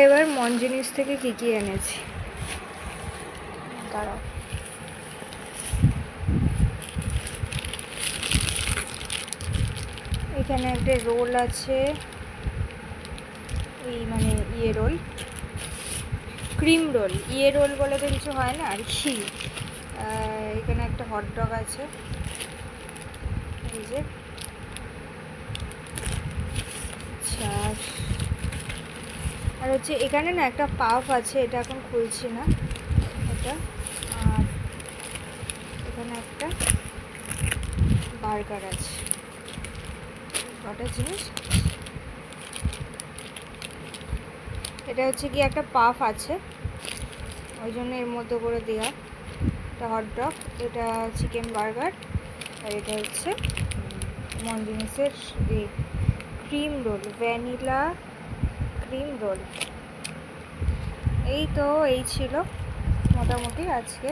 এবার মঞ্জিনিস থেকে কী কী এনেছি দাঁড়াও। এখানে একটা রোল আছে, এই মানে রোল, ক্রিম রোল, রোল বলে তো কিছু হয় না আর কি। এখানে একটা হটডগ আছে, এই যে। আচ্ছা, আর হচ্ছে এখানে না একটা পাফ আছে, এটা এখন খুলছি না এটা। আর এখানে একটা বার্গার আছে, কটা জিনিস। এটা হচ্ছে কি একটা পাফ আছে, ওই জন্য এর মধ্যে করে দেওয়া। এটা হটডগ, এটা চিকেন বার্গার, আর এটা হচ্ছে মঞ্জিনিসের এই cream roll, vanilla cream roll. এই তো এই ছিল মোটামুটি আজকে।